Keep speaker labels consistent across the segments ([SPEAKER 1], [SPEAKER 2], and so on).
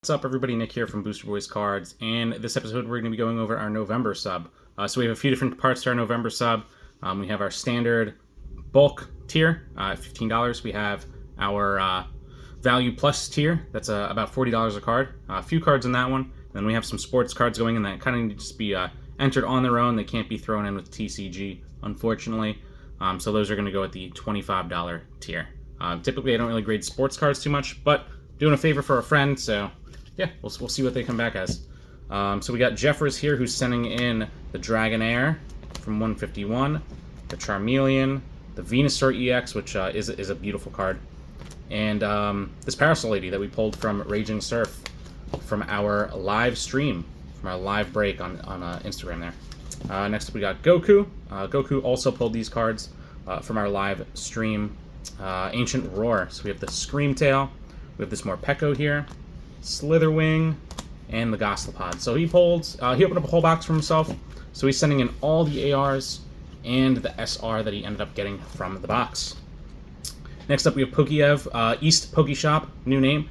[SPEAKER 1] What's up, everybody? Nick here from Booster Boys Cards, and this episode we're going to be going over our November sub. So we have a few different parts to our November sub. We have our standard bulk tier at $15. We have our value plus tier, that's about $40 a card. A few cards in that one. And then we have some sports cards going in that kind of need to just be entered on their own. They can't be thrown in with TCG, unfortunately. So those are going to go at the $25 tier. Typically, I don't really grade sports cards too much, but doing a favor for a friend, so yeah, we'll see what they come back as. So we got Jeffers here, who's sending in the Dragonair from 151, the Charmeleon, the Venusaur EX, which is a beautiful card, and this Parasol Lady that we pulled from Raging Surf from our live stream, from our live break on Instagram there. Next up we got Goku. Goku also pulled these cards from our live stream. Ancient Roar. So we have the Screamtail, we have this Morpeko here, Slitherwing, and the Gosselpod. So he opened up a whole box for himself, so he's sending in all the ARs and the SR that he ended up getting from the box. Next up we have Pokiev, East Pokeshop, new name.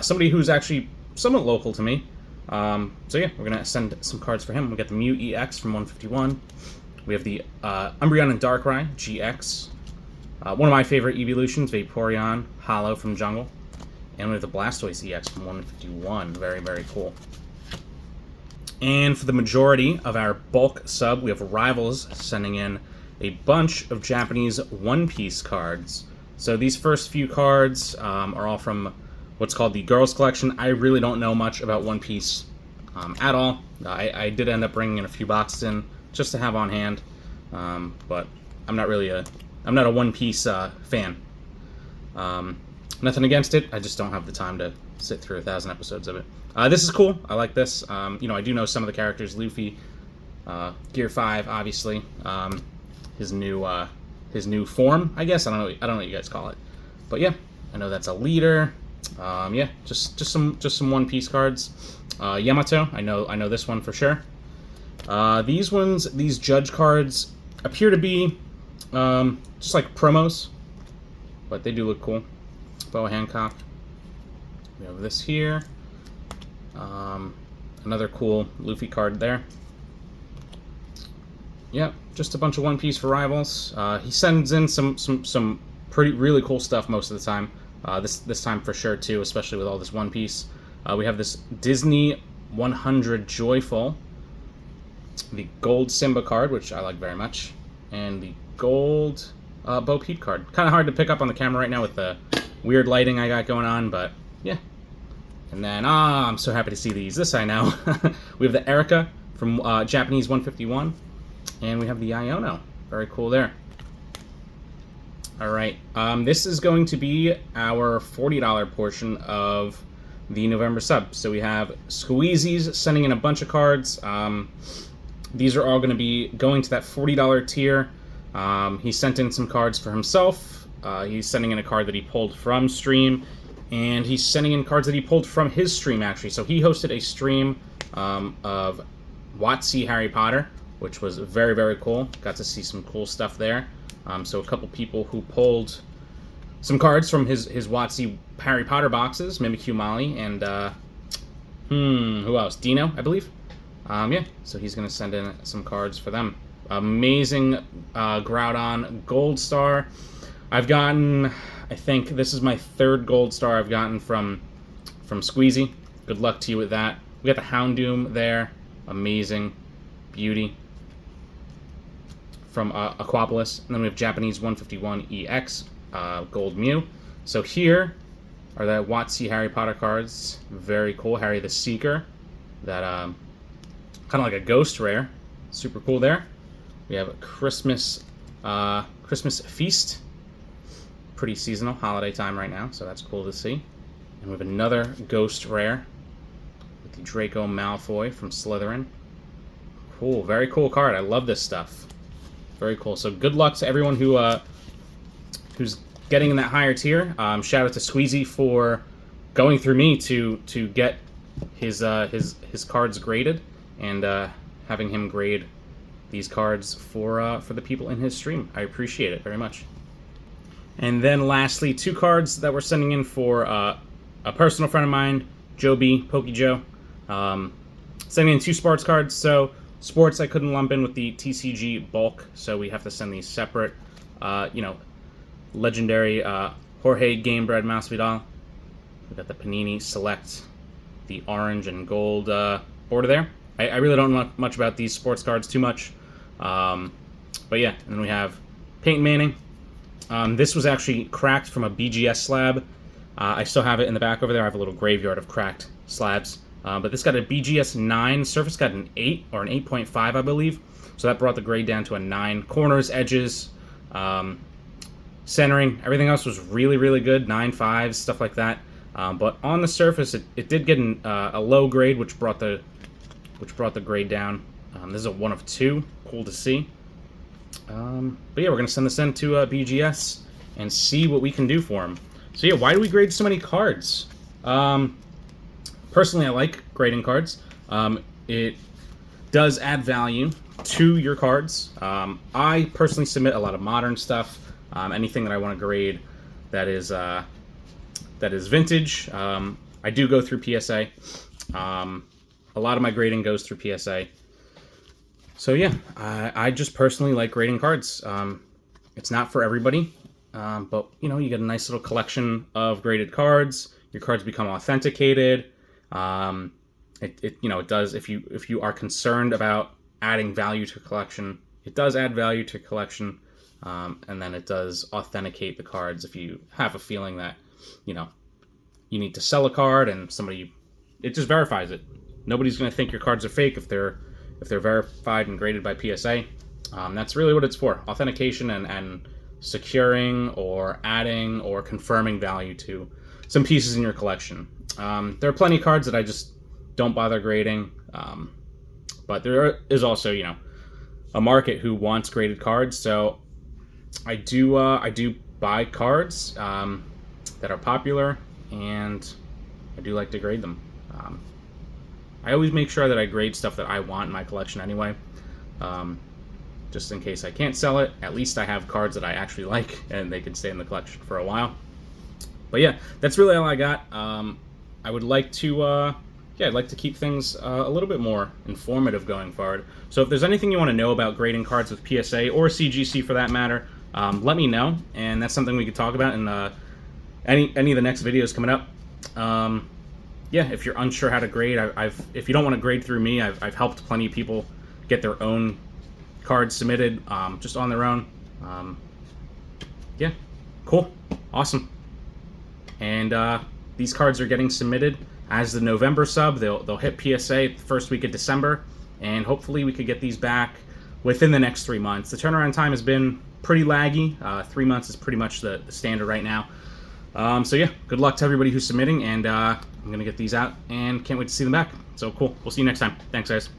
[SPEAKER 1] Somebody who's actually somewhat local to me. So yeah, we're going to send some cards for him. We got the Mew EX from 151. We have the Umbreon and Darkrai GX. One of my favorite evolutions, Vaporeon Hollow from Jungle. And we have the Blastoise EX from 151. Very, very cool. And for the majority of our bulk sub, we have Rivals sending in a bunch of Japanese One Piece cards. So these first few cards are all from what's called the Girls Collection. I really don't know much about One Piece at all. I did end up bringing in a few boxes in just to have on hand, but I'm not a One Piece fan. Nothing against it, I just don't have the time to sit through 1,000 episodes of it. This is cool, I like this. I do know some of the characters. Luffy, Gear 5, obviously. His new form, I guess. I don't know what you guys call it. But yeah, I know that's a leader. Yeah, just some One Piece cards. Yamato, I know this one for sure. These judge cards appear to be just like promos, but they do look cool. Boa Hancock. We have this here. Another cool Luffy card there. Yeah, just a bunch of One Piece for Rivals. He sends in some really cool stuff most of the time. This time for sure too, especially with all this One Piece. We have this Disney 100 Joyful, the gold Simba card, which I like very much, and the gold Bo Peep card. Kind of hard to pick up on the camera right now with the weird lighting I got going on, but yeah. And then, I'm so happy to see these. This I know. We have the Erica from Japanese 151, and we have the Iono. Very cool there. Alright, this is going to be our $40 portion of the November sub. So we have Squeezies sending in a bunch of cards. These are all going to be going to that $40 tier. He sent in some cards for himself. He's sending in a card that he pulled from stream, and he's sending in cards that he pulled from his stream, actually. So he hosted a stream of WotC Harry Potter, which was very, very cool. Got to see some cool stuff there. So a couple people who pulled some cards from his WotC Harry Potter boxes, Mimikyu Molly, and who else? Dino, I believe. Yeah, so he's going to send in some cards for them. Amazing Groudon Gold Star. I've gotten, I think this is my third Gold Star I've gotten from Squeezy. Good luck to you with that. We got the Houndoom there. Amazing. Beauty. From Aquapolis. And then we have Japanese 151 EX, Gold Mew. So here are the WotC Harry Potter cards. Very cool. Harry the Seeker. That, kind of like a ghost rare. Super cool there. We have a Christmas Feast. Pretty seasonal, holiday time right now, so that's cool to see. And we have another ghost rare with the Draco Malfoy from Slytherin. Cool, very cool card. I love this stuff. Very cool. So good luck to everyone who's getting in that higher tier. Shout out to Squeezy for going through me to get his cards graded, and having him grade these cards for the people in his stream. I appreciate it very much. And then lastly, two cards that we're sending in for a personal friend of mine, Joe B, Pokey Joe. Sending in 2 sports cards. So sports I couldn't lump in with the TCG bulk, so we have to send these separate. Legendary Jorge Gamebred Masvidal. We got the Panini Select, the orange and gold border there. I really don't know much about these sports cards too much. But yeah, and then we have Peyton Manning. This was actually cracked from a BGS slab. I still have it in the back over there. I have a little graveyard of cracked slabs. But this got a BGS 9. Surface got an 8 or an 8.5, I believe. So that brought the grade down to a 9. Corners, edges, centering, everything else was really, really good. 9.5s, stuff like that. But on the surface, it did get a low grade, which brought the grade down. This is a 1 of 2. Cool to see. But yeah, we're gonna send this in to BGS and see what we can do for him. So yeah, why do we grade so many cards? Personally, I like grading cards. It does add value to your cards. I personally submit a lot of modern stuff. Anything that I want to grade that is vintage. I do go through PSA. A lot of my grading goes through PSA. So yeah, I just personally like grading cards. It's not for everybody, but you know, you get a nice little collection of graded cards. Your cards become authenticated. It does, if you are concerned about adding value to a collection, it does add value to a collection. And then it does authenticate the cards if you have a feeling that, you need to sell a card and it just verifies it. Nobody's going to think your cards are fake if they're verified and graded by PSA. That's really what it's for. Authentication and securing or adding or confirming value to some pieces in your collection. There are plenty of cards that I just don't bother grading. But there is also, a market who wants graded cards. So I do buy cards that are popular, and I do like to grade them. I always make sure that I grade stuff that I want in my collection anyway, just in case I can't sell it. At least I have cards that I actually like, and they can stay in the collection for a while. But yeah, that's really all I got. I would like to, I'd like to keep things a little bit more informative going forward. So if there's anything you want to know about grading cards with PSA or CGC for that matter, let me know, and that's something we could talk about in any of the next videos coming up. If you're unsure how to grade, if you don't want to grade through me, I've helped plenty of people get their own cards submitted just on their own. Cool, awesome. And these cards are getting submitted as the November sub. They'll hit PSA the first week of December, and hopefully we could get these back within the next 3 months. The turnaround time has been pretty laggy. 3 months is pretty much the standard right now. So yeah, good luck to everybody who's submitting, and I'm gonna get these out and can't wait to see them back. So cool, we'll see you next time. Thanks, guys.